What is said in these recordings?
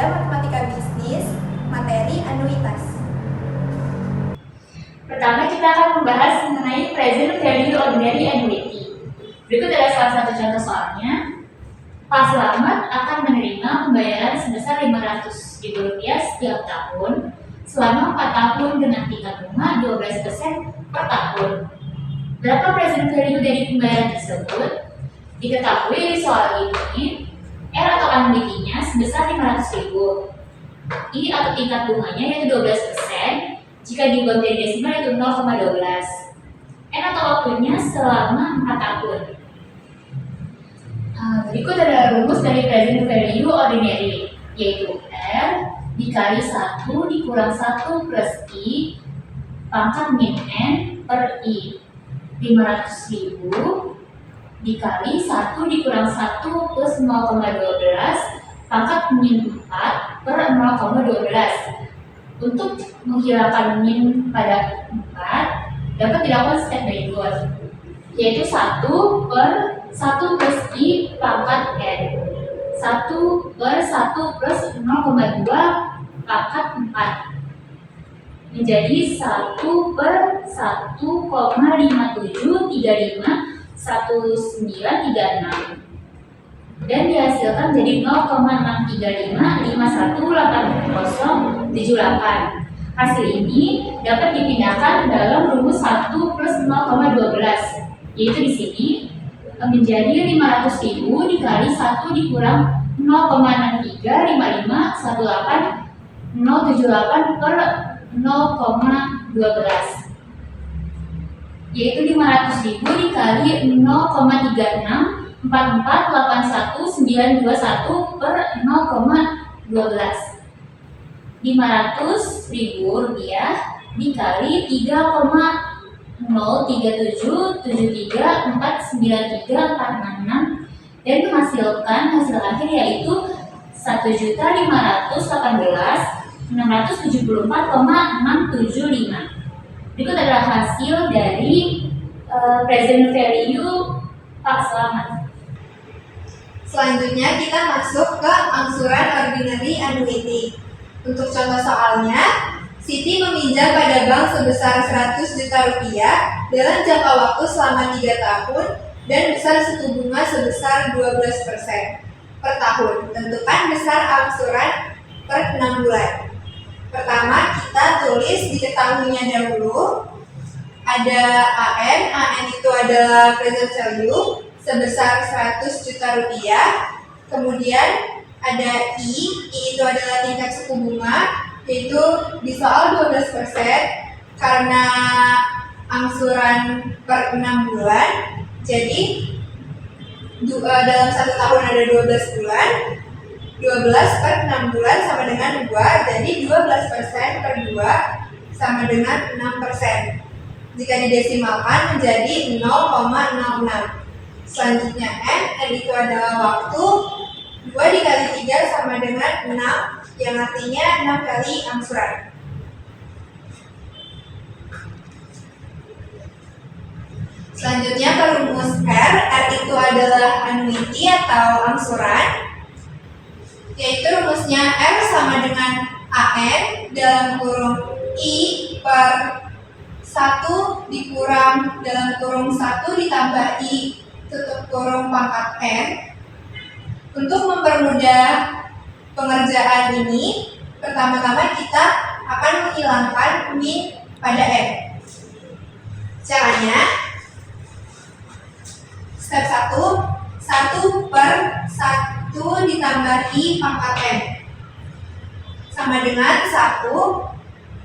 Matematika Bisnis, materi anuitas. Pertama, kita akan membahas mengenai present value ordinary annuity. Berikut adalah salah satu contoh soalnya. Pak Slamet akan menerima pembayaran sebesar Rp500.000 setiap tahun selama 4 tahun dengan tingkat bunga 12% per tahun. Berapa present value dari pembayaran tersebut? Diketahui dari soal ini, R atau annuity-nya sebesar Rp500.000. I atau tingkat bunganya yaitu 12%, jika diubah menjadi desimal yaitu 0,12. N atau waktunya selama 4 tahun. Berikut adalah rumus dari present value ordinary, yaitu R dikali 1 dikurang 1 plus I pangkat min N per I. 500.000 dikali 1 dikurang 1 plus 0,12 pangkat min 4 per 0,12. Untuk menghilangkan min pada 4 dapat dilakukan step berikut, yaitu 1 per 1 plus I pangkat N, 1 per 1 plus 0,2 pangkat 4 menjadi 1 per 1,5735 1936 dan dihasilkan jadi 0,635518078. Hasil ini dapat dipindahkan dalam rumus 1 plus 0,12, yaitu di sini menjadi 500.000 dikali 1 dikurang 0,635518078 per 0,12, yaitu 500.000 dikali 0,364481921 per 0,12. 500.000 rupiah dikali 3,03773493466 dan menghasilkan hasil akhir yaitu 1.518.674,675. Berikut adalah hasil dari present value Pak Slamet. Selanjutnya kita masuk ke angsuran ordinary annuity. Untuk contoh soalnya, Siti meminjam pada bank sebesar 100 juta rupiah dalam jangka waktu selama 3 tahun dan besar suku bunga sebesar 12% per tahun. Tentukan besar angsuran per 6 bulan. Pertama, kita tulis diketahuinya dahulu. Ada AN itu adalah present value sebesar 100 juta rupiah. Kemudian ada I itu adalah tingkat suku bunga, yaitu di soal 12% karena angsuran per 6 bulan. Jadi dalam 1 tahun ada 12 bulan. 12 per 6 bulan sama dengan 2, jadi 12% per 2 sama dengan 6%. Jika didesimalkan menjadi 0,06. Selanjutnya N itu adalah waktu. 2 dikali 3 sama dengan 6, yang artinya 6 kali angsuran. Selanjutnya perumus R itu adalah annuity atau angsuran, yaitu rumusnya R sama dengan AN dalam kurung I per 1 dikurang dalam kurung 1 ditambah I tutup kurung pangkat N. Untuk mempermudah pengerjaan ini, pertama-tama kita akan menghilangkan min pada N. Caranya, step 1 per 1 ditambah I pangkat N sama dengan 1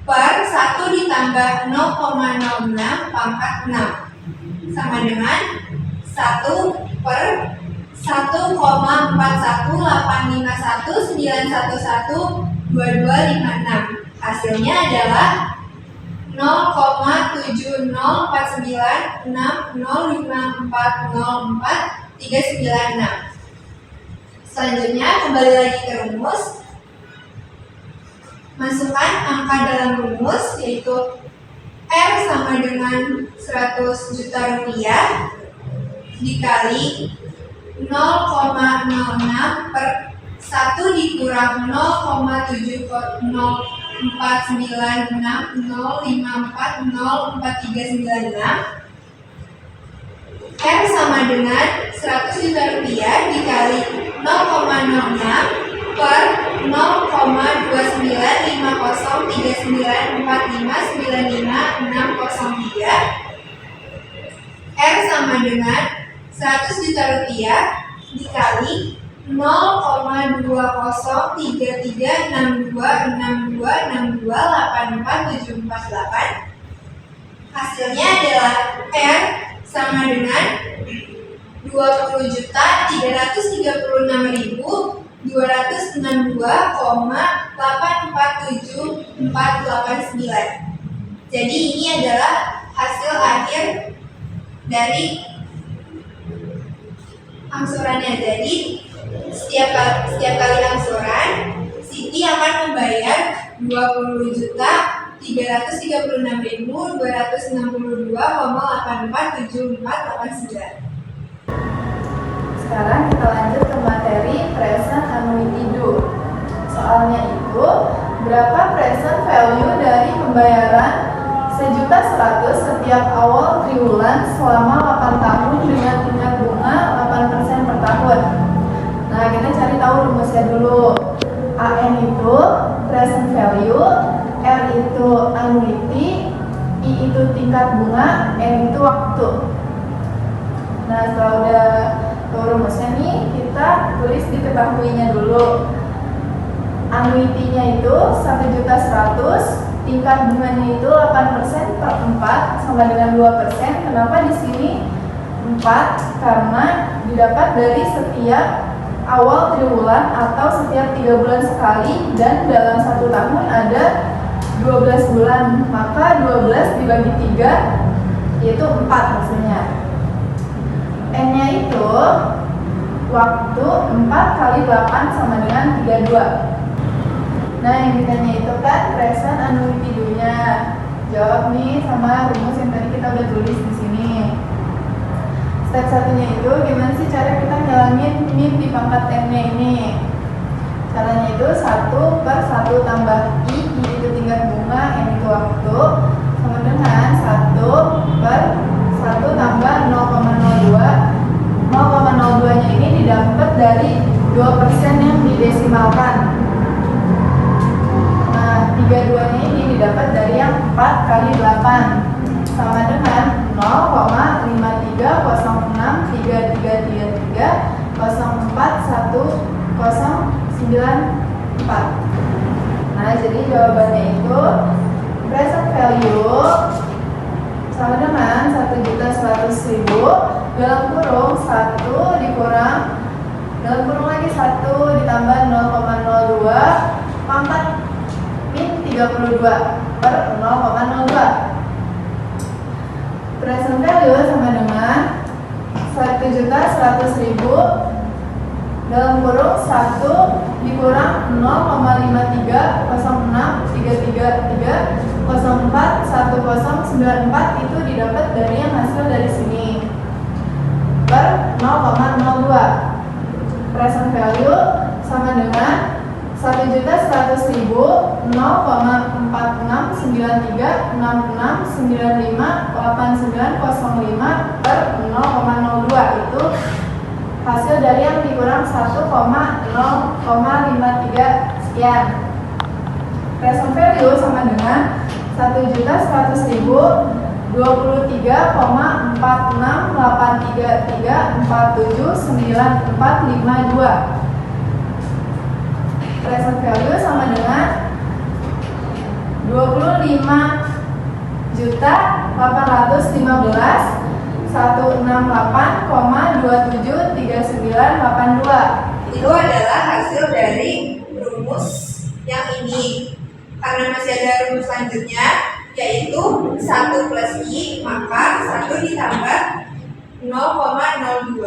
per 1 ditambah 0,06 pangkat 6 sama dengan 1 per 1,41851912256. Hasilnya adalah 0,7049605404396. Selanjutnya kembali lagi ke rumus. Masukkan angka dalam rumus, yaitu R sama dengan 100 juta rupiah dikali 0,06 per 1 dikurang 0,749605405436 R sama dengan 100 juta rupiah dikali 0,06 per 0,29503945603 R sama dengan 100 juta rupiah dikali 0,2033626262847448. Hasilnya adalah R sama dengan 20.332.847.489. Jadi ini adalah hasil akhir dari angsurannya. Jadi setiap kali angsuran, Siti akan membayar 20.336.262,847489. Sekarang kita lanjut ke materi present annuity due. Soalnya itu, berapa present value dari pembayaran 1.100.000 setiap awal triwulan selama 8 tahun dengan tingkat bunga 8% per tahun. Nah, kita cari tahu rumusnya dulu. AN itu present value, R itu annuity, I itu tingkat bunga, N itu waktu. Nah, setelah udah tahu rumusnya nih, kita tulis diketahuinya dulu. Annuity-nya itu 1.100.000, tingkat bunganya itu 8% per 4 sama dengan 2%. Kenapa di sini 4? Karena didapat dari setiap awal triwulan atau setiap 3 bulan sekali, dan dalam 1 tahun ada 12 bulan, maka 12 dibagi 3 yaitu 4 hasilnya. N-nya itu waktu 4 kali 8 sama dengan 32. Nah, yang ditanya itu kan present annuity due-nya. Jawab nih sama rumus yang tadi kita udah tulis di sini. Step satunya itu gimana sih cara kita ngilangin min di pangkat N-nya ini? Caranya itu 1 per 1 tambah I itu tingkat bunga, N itu waktu, sama dengan 1 per 1 tambah 0,02. 0,02 nya ini didapat dari 2% yang didesimalkan. Nah, 32 nya ini didapat dari yang 4 kali 8, sama dengan 0,530633341094. Nah, jadi jawabannya itu present value sama dengan 1.100.000 dalam kurung 1 dikurang dalam kurung lagi 1 ditambah 0,02 pangkat min 32 per 0,02. Present value sama dengan 1.100.000 dalam kurung 1 dikurang 0,530333041094 itu didapat dari yang hasil dari sini per 0,02. Present value sama dengan 1.100.000 0,469366958905 per 0,02 itu hasil dari yang dikurang 1,053 sekian. Present value sama dengan 1.100.000 23,468334795452. Present value sama dengan 25.168,273982. Itu adalah hasil dari rumus yang ini. Karena masih ada rumus selanjutnya, yaitu 1 plus I, maka 1 ditambah 0,02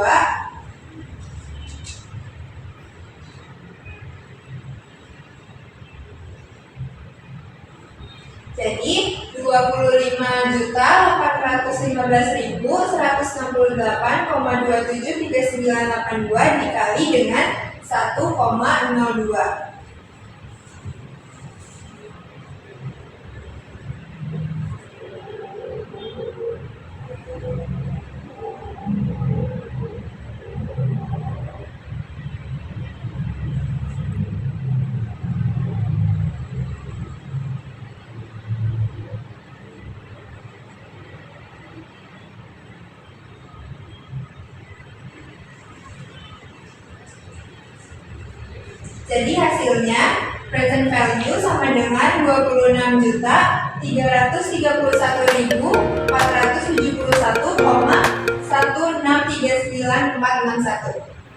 jadi 25.815.168,273982 dikali dengan 1,02. Jadi hasilnya present value sama dengan 26.331.471,1639461.